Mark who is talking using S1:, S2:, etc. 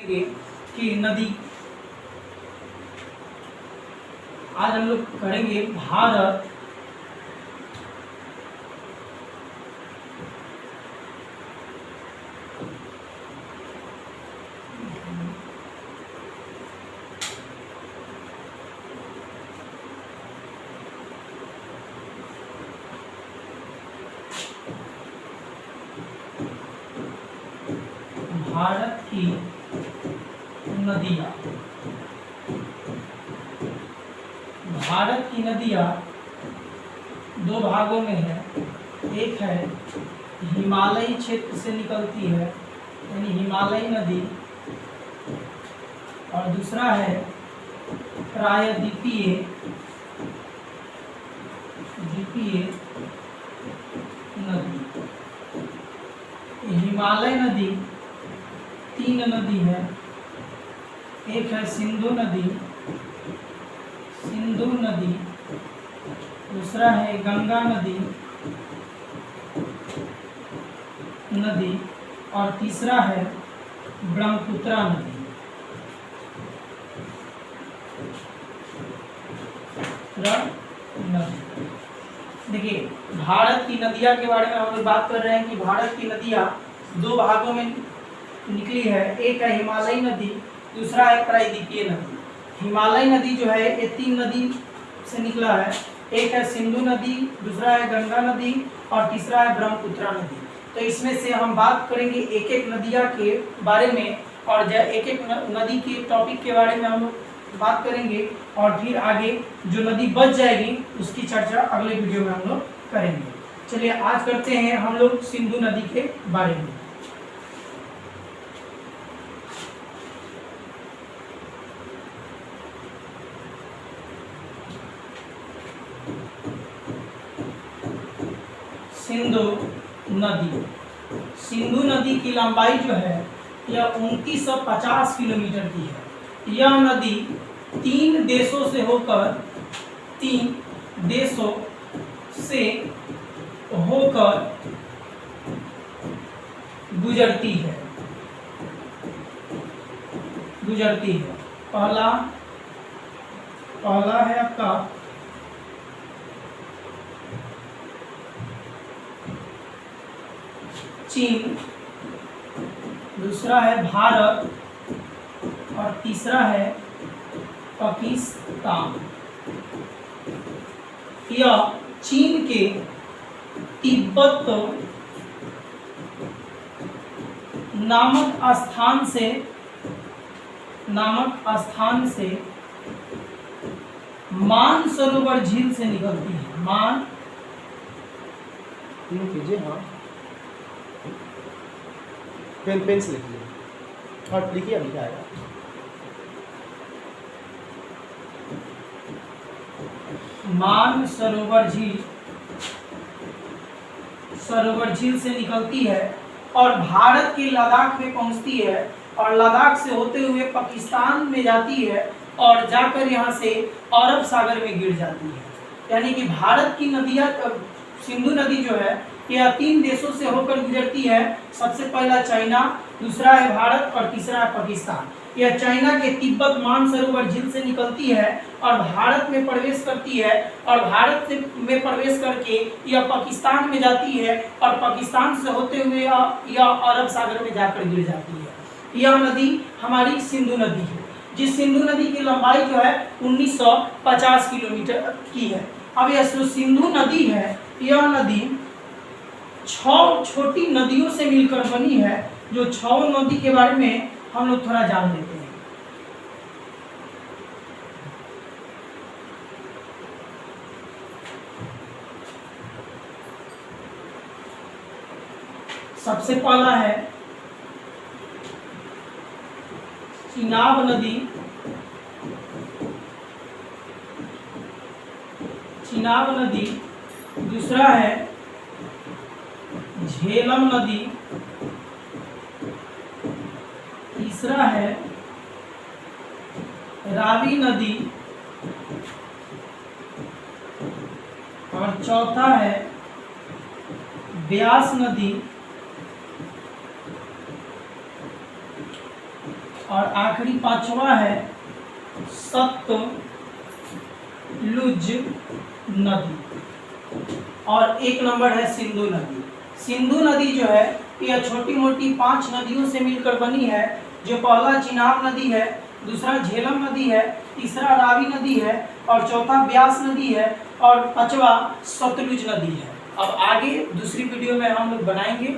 S1: कि नदी, आज हम लोग करेंगे भारत भारत की नदियाँ। भारत की नदियाँ दो भागों में है। एक है हिमालयी क्षेत्र से निकलती है यानी हिमालयी नदी, और दूसरा है प्रायद्वीपीय नदी। हिमालय नदी तीन नदी है। एक है सिंधु नदी, दूसरा है गंगा नदी और तीसरा है ब्रह्मपुत्र नदी। देखिए, भारत की नदियाँ के बारे में हम लोग बात कर रहे हैं कि भारत की नदियाँ दो भागों में निकली है। एक है हिमालयी नदी, दूसरा है प्रायद्वीपीय नदी। हिमालयी नदी जो है ये तीन नदी से निकला है। एक है सिंधु नदी, दूसरा है गंगा नदी और तीसरा है ब्रह्मपुत्र नदी। तो इसमें से हम बात करेंगे एक एक नदियाँ के बारे में, और एक एक नदी के टॉपिक के बारे में हम लोग बात करेंगे, और फिर आगे जो नदी बच जाएगी उसकी चर्चा अगले वीडियो में हम लोग करेंगे। चलिए आज करते हैं हम लोग सिंधु नदी के बारे में। सिंधु नदी की लंबाई जो है यह 2950 किलोमीटर की है। यह नदी तीन देशों से होकर गुजरती है। पहला है आपका चीन, दूसरा है भारत और तीसरा है पाकिस्तान। यह चीन के तिब्बत नामक स्थान से मानसरोवर झील से निकलती है।
S2: हाँ, पेन से लिखिए और लिखिए, अभी आएगा।
S1: मानसरोवर झील से निकलती है और भारत के लद्दाख में पहुंचती है, और लद्दाख से होते हुए पाकिस्तान में जाती है और जाकर यहाँ से अरब सागर में गिर जाती है। यानी कि भारत की नदियाँ, सिंधु नदी जो है यह तीन देशों से होकर गुजरती है। सबसे पहला चाइना, दूसरा है भारत और तीसरा है पाकिस्तान। यह चाइना के तिब्बत मानसरोवर झील से निकलती है और भारत में प्रवेश करती है, और भारत में प्रवेश करके यह पाकिस्तान में जाती है, और पाकिस्तान से होते हुए यह अरब सागर में जाकर गिर जाती है। यह नदी हमारी सिंधु नदी है, जिस सिंधु नदी की लंबाई जो है 1950 किलोमीटर की है। अब यह जो सिंधु नदी है, यह नदी 6 छोटी नदियों से मिलकर बनी है। जो 6 नदी के बारे में हम लोग थोड़ा जान लेते हैं। सबसे पहला है चिनाब नदी, दूसरा है झेलम नदी, तीसरा है रावी नदी और चौथा है ब्यास नदी और आखिरी पांचवा है सतलुज नदी, और एक नंबर है सिंधु नदी। सिंधु नदी जो है यह छोटी मोटी 5 नदियों से मिलकर बनी है, जो पहला चिनाब नदी है, दूसरा झेलम नदी है, तीसरा रावी नदी है, और चौथा ब्यास नदी है, और पांचवा सतलुज नदी है। अब आगे दूसरी वीडियो में हम लोग बनाएंगे।